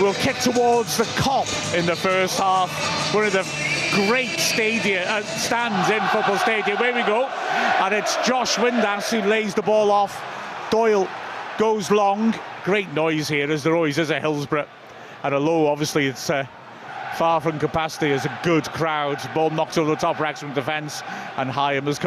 will kick towards the Kop in the first half. One of the great stands in football stadium. Here we go. And it's Josh Windass who lays the ball off. Doyle goes long. Great noise here, as there always is at Hillsborough. And a low, obviously, it's far from capacity. As a good crowd. Ball knocked over the top Wrexham defence. And Hyam has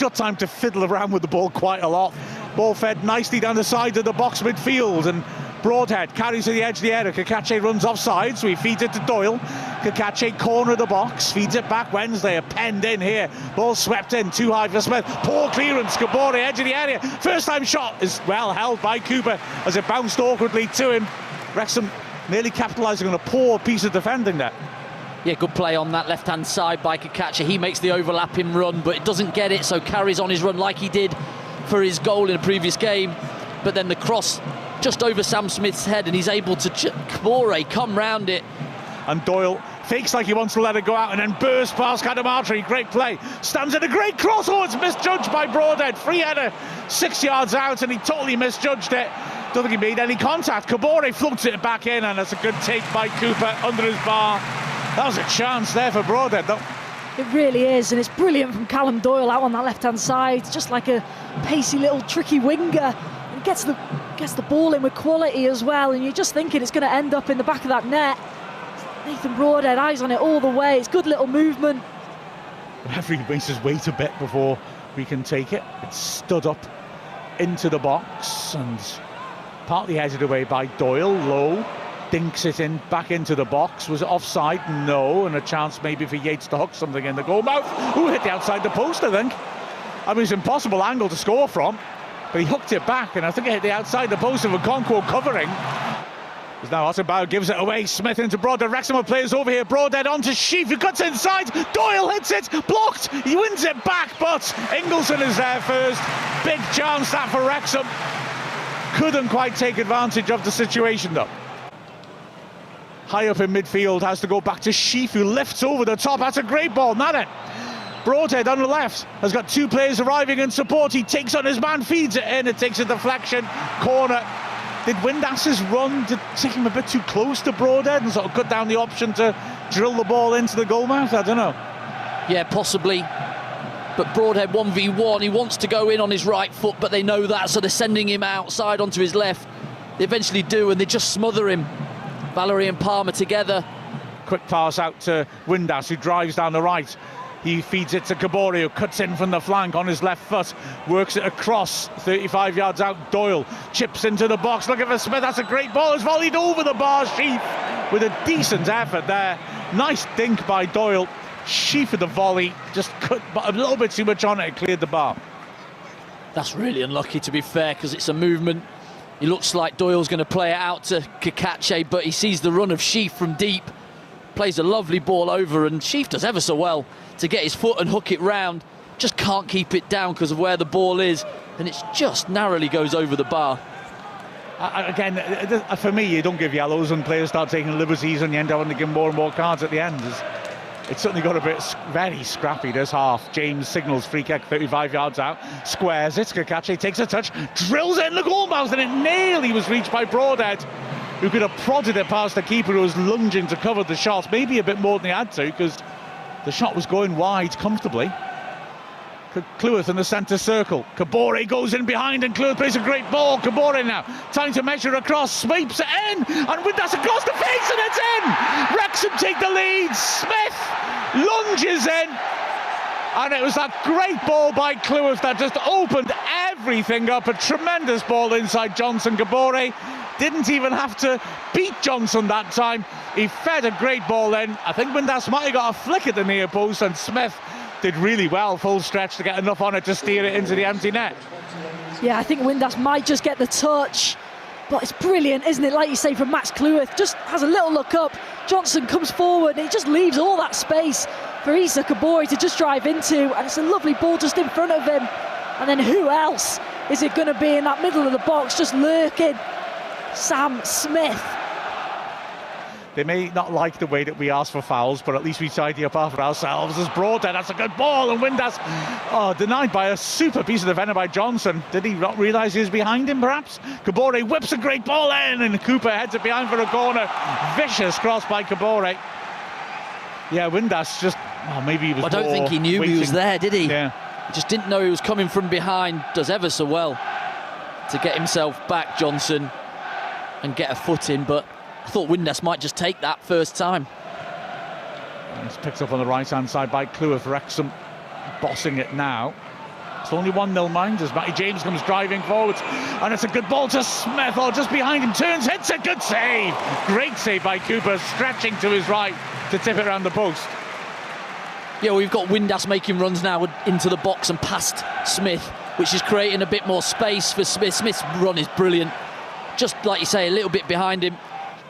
got time to fiddle around with the ball quite a lot. Ball fed nicely down the side of the box midfield. And Broadhead carries to the edge of the area. Kakache runs offside, so he feeds it to Doyle. Kakache corner of the box, feeds it back. Wednesday are penned in here. Ball swept in, too high for Smith. Poor clearance, Kabore, edge of the area. First time shot is well held by Cooper as it bounced awkwardly to him. Wrexham nearly capitalising on a poor piece of defending there. Yeah, good play on that left-hand side by Kakache. He makes the overlapping run, but it doesn't get it, so carries on his run like he did for his goal in a previous game. But then the cross just over Sam Smith's head, and he's able to Kabore come round it. And Doyle fakes like he wants to let it go out and then bursts past Cadamartri. Great play. Stands in a great cross. Oh, it's misjudged by Broadhead. Free header 6 yards out, and he totally misjudged it. Don't think he made any contact. Kabore floats it back in, and that's a good take by Cooper under his bar. That was a chance there for Broadhead, though. It really is, and it's brilliant from Callum Doyle out on that left-hand side. Just like a pacey little tricky winger. He gets the ball in with quality as well, and you're just thinking it's going to end up in the back of that net. Nathan Broadhead, eyes on it all the way. It's good little movement. The referee makes us wait a bit before we can take it. It's stood up into the box and partly headed away by Doyle. Low dinks it in back into the box. Was it offside? No. And a chance maybe for Yates to hook something in the goal mouth. Ooh, hit the outside the post, I think. I mean, it's an impossible angle to score from, but he hooked it back, and I think it hit the outside the post of a Conquo covering. As now Otterbow gives it away. Smith into Broadhead. Wrexham players over here. Broadhead onto Sheaf, who cuts inside. Doyle hits it, blocked. He wins it back, but Ingleson is there first. Big chance that for Wrexham. Couldn't quite take advantage of the situation though. High up in midfield, has to go back to Sheaf, who lifts over the top. That's a great ball, not it? Broadhead on the left has got two players arriving in support. He takes on his man, feeds it in. It takes a deflection, corner. Did Windass's run take him a bit too close to Broadhead and sort of cut down the option to drill the ball into the goalmouth? I don't know. Yeah, possibly. But Broadhead 1v1, he wants to go in on his right foot, but they know that, so they're sending him outside onto his left. They eventually do, and they just smother him. Valerie and Palmer together. Quick pass out to Windass, who drives down the right. He feeds it to Kabore, who cuts in from the flank on his left foot, works it across, 35 yards out. Doyle chips into the box, looking for Smith. That's a great ball. It's volleyed over the bar. Sheaf with a decent effort there. Nice dink by Doyle. Sheaf with the volley, just cut a little bit too much on it, cleared the bar. That's really unlucky, to be fair, because it's a movement. It looks like Doyle's going to play it out to Kakache, but he sees the run of Sheaf from deep. Plays a lovely ball over, and Sheaf does ever so well to get his foot and hook it round. Just can't keep it down because of where the ball is, and it just narrowly goes over the bar. Again, for me, you don't give yellows when players start taking liberties, and you end up having to give more and more cards at the end. It's certainly got a bit very scrappy this half. James signals free kick 35 yards out, squares it. Kakache takes a touch, drills it in the goalmouth, and it nearly was reached by Broadhead, who could have prodded it past the keeper, who was lunging to cover the shot, maybe a bit more than he had to, because the shot was going wide comfortably. Cleworth in the centre circle. Kabore goes in behind, and Cleworth plays a great ball. Kabore now, time to measure across, sweeps it in, and with that across the face, and it's in! Wrexham take the lead. Smith lunges in, and it was that great ball by Cleworth that just opened everything up. A tremendous ball inside Johnson. Kabore didn't even have to beat Johnson that time. He fed a great ball in. I think Windass might have got a flick at the near post, and Smith did really well, full stretch, to get enough on it to steer it into the empty net. Yeah, I think Windass might just get the touch, but it's brilliant, isn't it? Like you say, from Max Cleworth, just has a little look up. Johnson comes forward, and he just leaves all that space for Issa Kabore to just drive into, and it's a lovely ball just in front of him. And then who else is it going to be in that middle of the box, just lurking? Sam Smith. They may not like the way that we ask for fouls, but at least we tidy up after ourselves. As Broadhead, that's a good ball, and Windass denied by a super piece of defender by Johnson. Did he not realise he was behind him, perhaps? Kabore whips a great ball in, and Cooper heads it behind for a corner. Vicious cross by Kabore. Yeah, Windass just, maybe he was I don't think he knew he was there, did he? Yeah. He just didn't know he was coming from behind. Does ever so well to get himself back, Johnson, and get a foot in, but I thought Windass might just take that first time. And it's picked up on the right-hand side by Cleworth. Wrexham bossing it now. It's only 1-0 mind as Matty James comes driving forwards, and it's a good ball to Smith, just behind him, turns, hits it, good save. Great save by Cooper, stretching to his right to tip it around the post. Yeah, we've got Windass making runs now into the box and past Smith, which is creating a bit more space for Smith. Smith's run is brilliant. Just like you say, a little bit behind him.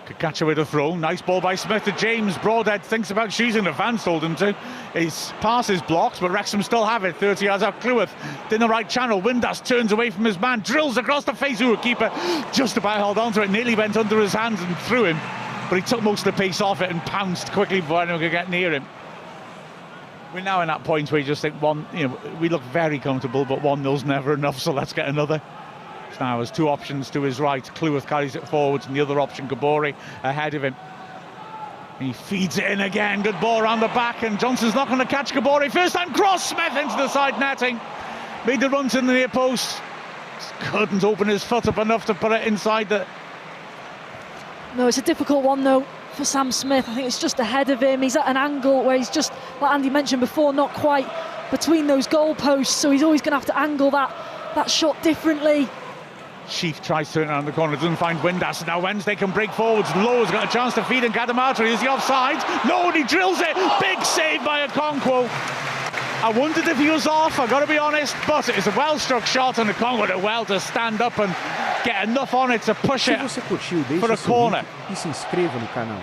Could catch her with a throw. Nice ball by Smith to James. Broadhead thinks about shooting. The fans told him to. His pass is blocked, but Wrexham still have it. 30 yards out. Cleworth in the right channel. Windass turns away from his man, drills across the face of a keeper. Just about held on to it. Nearly went under his hands and threw him, but he took most of the pace off it and pounced quickly before anyone could get near him. We're now in that point where you just think we look very comfortable, but 1-0's never enough, so let's get another. Now has two options to his right. Cleworth carries it forwards, and the other option, Kabore, ahead of him. He feeds it in again. Good ball around the back, and Johnson's not going to catch Kabore. First time cross, Smith into the side netting. Made the run to the near post. Couldn't open his foot up enough to put it inside the... No, it's a difficult one though for Sam Smith. I think it's just ahead of him. He's at an angle where he's just, like Andy mentioned before, not quite between those goalposts, so he's always going to have to angle that shot differently. Sheaf tries to turn around the corner, doesn't find Windass. Now Wednesday can break forwards. Lowe's got a chance to feed in Gadamatri. Is he offside? No, and he drills it. Big save by Okonkwo. I wondered if he was off, I got to be honest, but it is a well-struck shot, and Okonkwo did well to stand up and get enough on it to push it for a corner. E se inscreva no canal.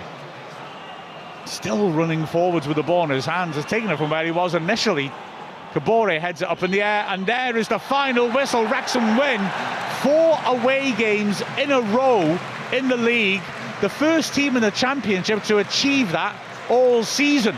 Still running forwards with the ball in his hands, has taken it from where he was initially. Kabore heads it up in the air, and there is the final whistle. Wrexham win 4 away games in a row in the league. The first team in the Championship to achieve that all season.